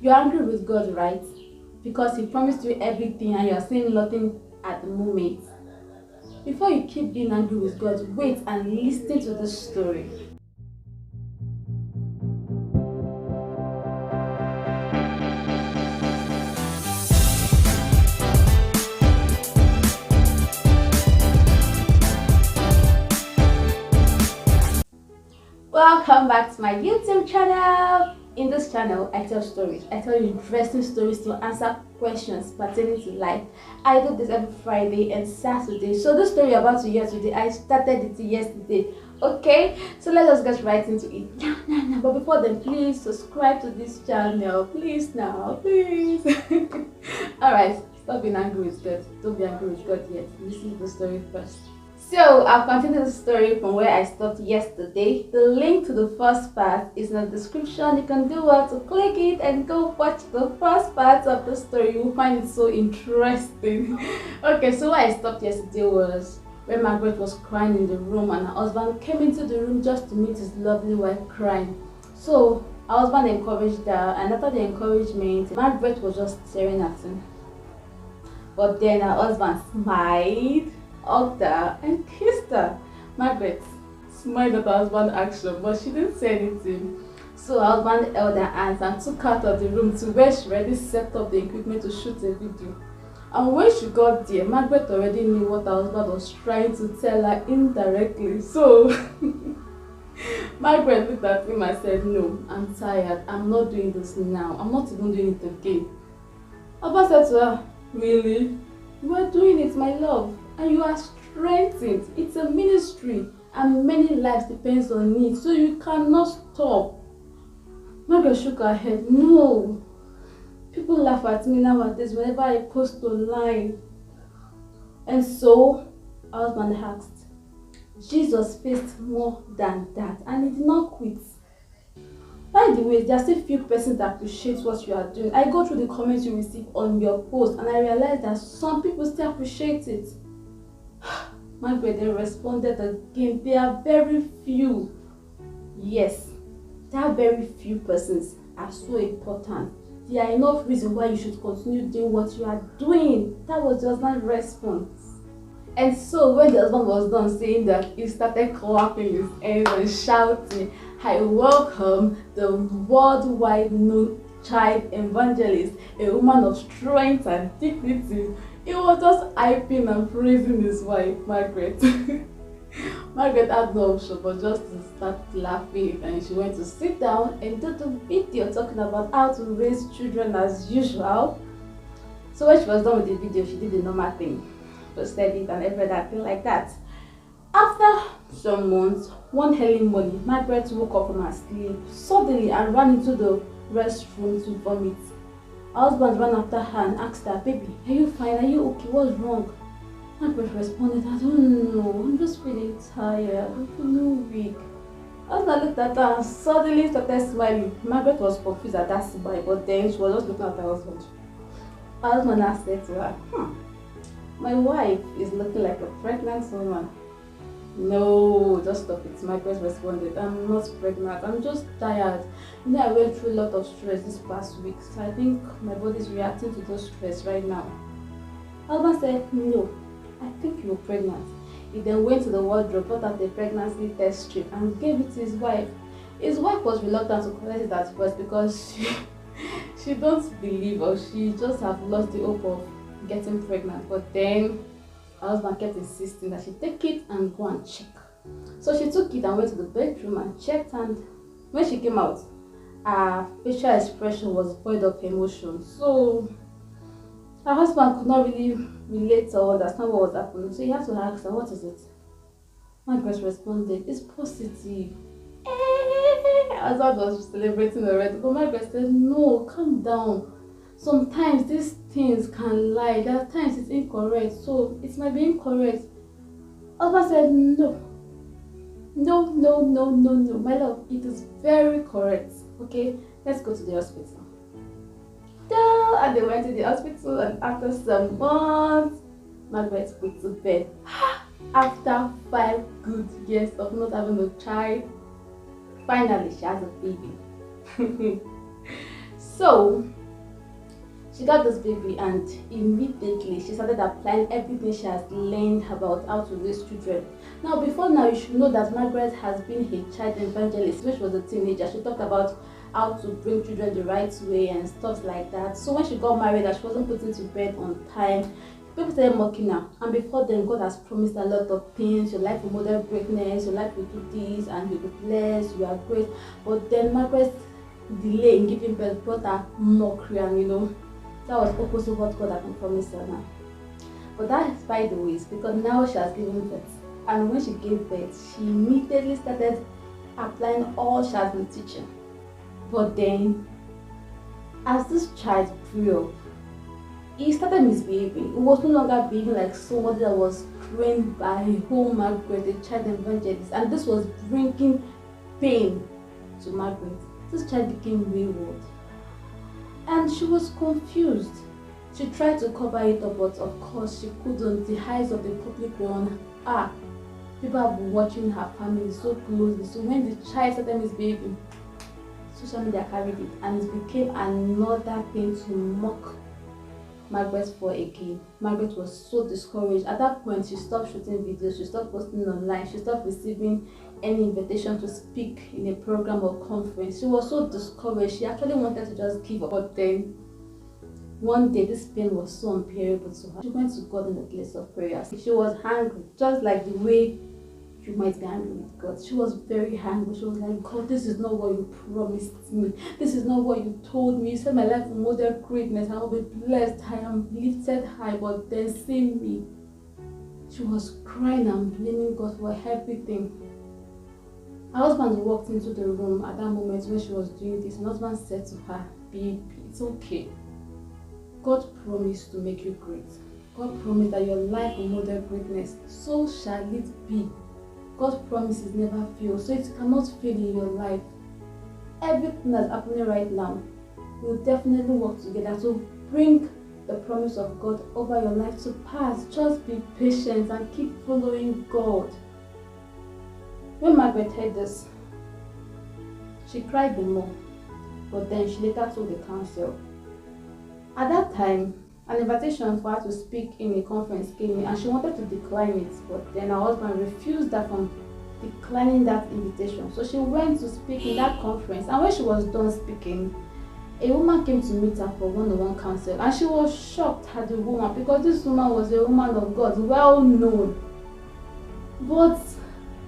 You're angry with God, right? Because He promised you everything and you're saying nothing at the moment. Before you keep being angry with God, wait and listen to this story. Welcome back to my YouTube channel. In this channel, I tell stories. I tell you interesting stories to answer questions pertaining to life. I do this every Friday and Saturday. So this story you're about to hear today, I started it yesterday. Okay, so let us get right into it. Nah. But before then, please subscribe to this channel. Please now, please. Alright, stop being angry with God. Don't be angry with God yet. Listen to the story first. So I'll continue the story from where I stopped yesterday. The link to the first part is in the description. You can do well to click it and go watch the first part of the story. You'll find it so interesting. Okay, so where I stopped yesterday was when Margaret was crying in the room and her husband came into the room just to meet his lovely wife crying. So her husband encouraged her, and after the encouragement, Margaret was just staring at him. But then her husband smiled, hugged her and kissed her. Margaret smiled at her husband's action, but she didn't say anything. So her husband held her hands and took her out of the room to where she already set up the equipment to shoot a video. And when she got there, Margaret already knew what her husband was trying to tell her indirectly. So Margaret looked at him and said, "No, I'm tired. I'm not doing this now. I'm not even doing it again." Husband said to her, "Really? You are doing it, my love, and you are strengthened. It's a ministry and many lives depends on it, so you cannot stop." Margaret shook her head. "No. People laugh at me nowadays whenever I post online." And so her husband asked, "Jesus faced more than that and he did not quit. By the way, there are still few persons that appreciate what you are doing. I go through the comments you receive on your post and I realize that some people still appreciate it." Margaret then responded again, "There are very few." Yes, there are very few persons are so important. There are enough reasons why you should continue doing what you are doing. That was the husband's response. And so when the husband was done saying that, he started clapping his hands and shouting, "I welcome the worldwide known child evangelist, a woman of strength and dignity." He was just hyping and praising his wife, Margaret. Margaret had no option but just to start laughing, and she went to sit down and do the video talking about how to raise children as usual. So when she was done with the video, she did the normal thing, posted it and everything like that. After some months, one early morning, Margaret woke up from her sleep suddenly and ran into the restroom to vomit. Her husband ran after her and asked her, "Baby, are you fine? Are you okay? What's wrong?" Margaret responded, "I don't know. I'm just feeling tired. I'm feeling weak." Her husband looked at her and suddenly started smiling. Margaret was confused at that smile, but then she was just looking at her husband. Her husband now said to her, "My wife is looking like a pregnant woman." "No, just stop it," Margaret responded. "I'm not pregnant. I'm just tired. You know, I went through a lot of stress this past week, so I think my body is reacting to those stress right now." Husband said, "No, I think you're pregnant." He then went to the wardrobe, brought out a pregnancy test strip and gave it to his wife. His wife was reluctant to collect it at first because she don't believe, or she just have lost the hope of getting pregnant. But then her husband kept insisting that she take it and go and check. So she took it and went to the bedroom and checked, and when she came out, her facial expression was void of emotion. So her husband could not really relate or understand what was happening. So he had to ask her, "What is it?" Margaret responded, "It's positive." Her husband was celebrating already, but Margaret said, "No, calm down. Sometimes these things can lie. There are times it's incorrect, so it might be incorrect." Husband said, No, my love, it is very correct. Okay, let's go to the hospital." And they went to the hospital, and after some months, Margaret went to bed. After 5 good years of not having a child, finally she has a baby. So she got this baby, and immediately she started applying everything she has learned about how to raise children. Now, before now, you should know that Margaret has been a child evangelist, which was a teenager. She talked about how to bring children the right way and stuff like that. So when she got married and she wasn't put into bed on time, people started mocking her. And before then, God has promised a lot of things. Your life will model greatness, your life will do this, and you'll be blessed, you are great. But then Margaret's delay in giving birth brought her mockery, and that was opposite what God had been promised her now. But that is by the ways, because now she has given birth. And when she gave birth, she immediately started applying all she has been teaching. But then, as this child grew up, he started misbehaving. He was no longer behaving like somebody that was trained by whole Margaret, a child evangelist. And this was bringing pain to Margaret. This child became wayward. And she was confused. She tried to cover it up, but of course she couldn't. The eyes of the public were on her. People have been watching her family so closely. So when the child started misbehaving, social media carried it, and it became another thing to mock Margaret for again. Margaret was so discouraged. At that point, she stopped shooting videos, she stopped posting online, she stopped receiving any invitation to speak in a program or conference. She was so discouraged. She actually wanted to just give up. But then, one day, this pain was so unbearable to her. She went to God in the place of prayer. She was angry, just like the way you might be angry with God. She was very angry. She was like, God, this is not what you promised me. This is not what you told me. You said my life will model greatness. I will be blessed. I am lifted high. But then see me. She was crying and blaming God for everything. Her husband walked into the room at that moment when she was doing this. And her husband said to her, baby, it's okay. God promised to make you great. God promised that your life will model greatness. So shall it be. God's promises never fail, so it cannot fail in your life. Everything that's happening right now will definitely work together to bring the promise of God over your life to pass. Just be patient and keep following God. When Margaret heard this, she cried the more, but then she later told the council. At that time, an invitation for her to speak in a conference came in, and she wanted to decline it, but then her husband refused her from declining that invitation. So she went to speak in that conference, and when she was done speaking, a woman came to meet her for one-on-one counsel, and she was shocked at the woman because this woman was a woman of God, well known. But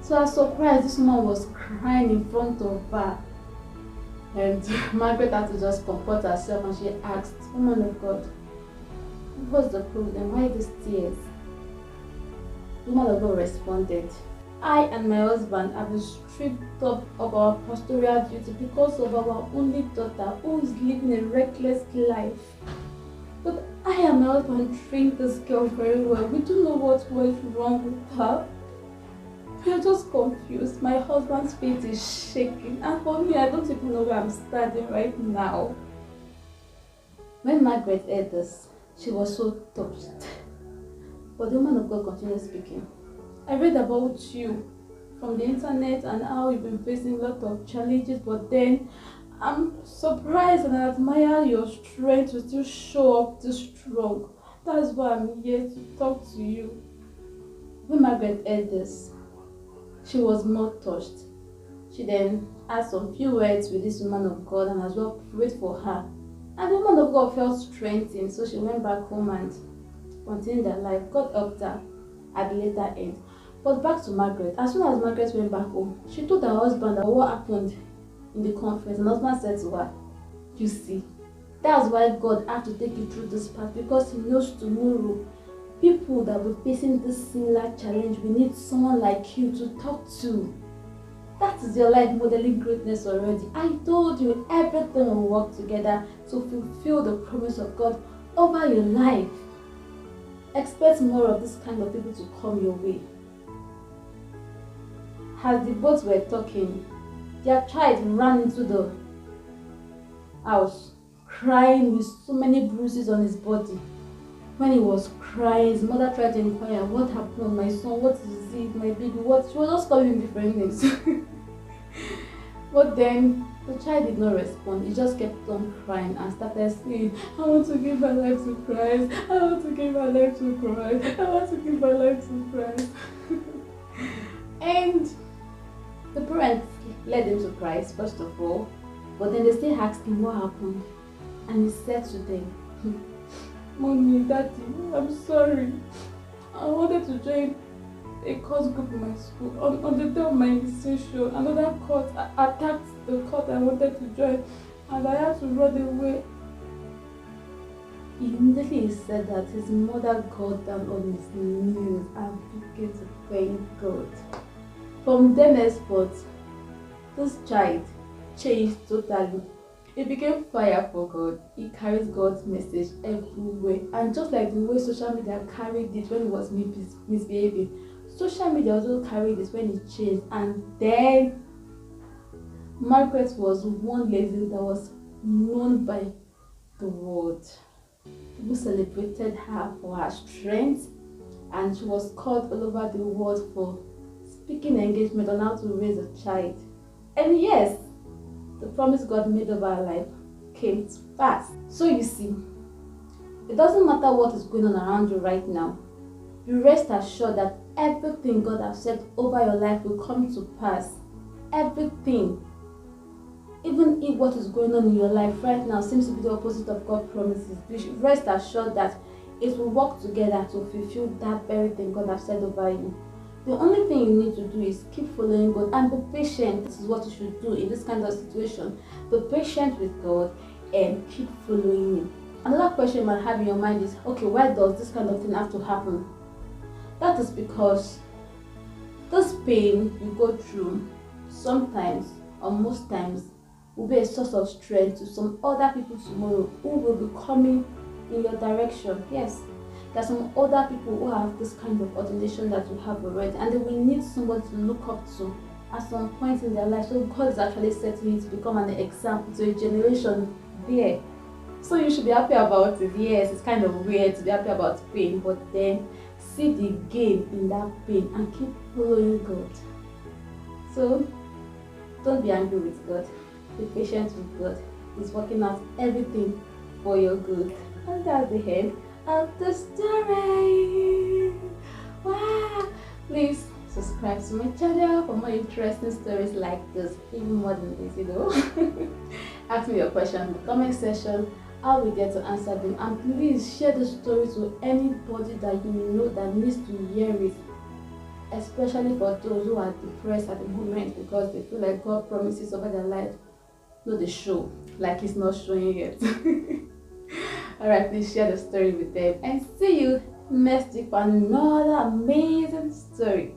to her surprise, this woman was crying in front of her. And Margaret had to just comport herself, and she asked, "Woman of God, what's the problem? Why these tears?" The woman of God responded, "I and my husband have been stripped of our pastoral duty because of our only daughter who is living a reckless life. But I and my husband trained this girl very well. We don't know what was wrong with her. We are just confused. My husband's faith is shaking, and for me, I don't even know where I'm standing right now." When Margaret heard this, she was so touched. But the woman of God continued speaking. "I read about you from the internet and how you've been facing a lot of challenges, but then I'm surprised and I admire your strength to still show up this strong. That's why I'm here to talk to you." When Margaret heard this, she was more touched. She then had some few words with this woman of God and as well prayed for her. And the woman of God felt strengthened, so she went back home and continued her life. God helped her at the later end. But back to Margaret. As soon as Margaret went back home, she told her husband that what happened in the conference. And the husband said to her, "You see, that's why God had to take you through this path, because He knows tomorrow people that will be facing this similar challenge, we need someone like you to talk to. That is your life modeling greatness already. I told you everything will work together to fulfill the promise of God over your life. Expect more of this kind of people to come your way." As the both were talking, their child ran into the house, crying with so many bruises on his body. When he was crying, his mother tried to inquire, "What happened, my son? What is it, my baby? What?" She was just calling him different names. But then The child did not respond. He just kept on crying and started saying, I want to give my life to Christ. I want to give my life to Christ. I want to give my life to Christ. And the parents led him to Christ, first of all. But then they still asked him what happened. And he said to them, Mommy, Daddy, I'm sorry. I wanted to join a court group in my school. On the day of my initiation, another court attacked the court I wanted to join, and I had to run away. Immediately he said that his mother got down on his knees and began to thank God. From then henceforth, this child changed totally. He became fire for God. He carries God's message everywhere. And just like the way social media carried it when he was misbehaving, social media also carried this when he changed. And then Margaret was one lady that was known by the world. People celebrated her for her strength, and she was called all over the world for speaking engagement on how to raise a child. And yes, the promise God made over our life came to pass. So you see, it doesn't matter what is going on around you right now. You rest assured that everything God has said over your life will come to pass. Everything. Even if what is going on in your life right now seems to be the opposite of God's promises, you should rest assured that it will work together to fulfill that very thing God has said over you. The only thing you need to do is keep following God and be patient. This is what you should do in this kind of situation. Be patient with God and keep following Him. Another question you might have in your mind is, okay, why does this kind of thing have to happen? That is because this pain you go through sometimes or most times will be a source of strength to some other people tomorrow who will be coming in your direction. Yes. There are some other people who have this kind of ordination that you have already, and they will need somebody to look up to at some point in their life. So God is actually setting you to become an example to a generation there. So you should be happy about it. Yes, it's kind of weird to be happy about pain, but then see the gain in that pain and keep following God. So don't be angry with God. Be patient with God. He's working out everything for your good. And that's the end of the story. Wow! Please subscribe to my channel for more interesting stories like this, even more than this, you know. Ask me your question in the comment section. I will get to answer them, and please share the story to anybody that you know that needs to hear it, especially for those who are depressed at the moment because they feel like God promises over their life, not the show, like He's not showing yet. Alright, please share the story with them, and see you next week for another amazing story.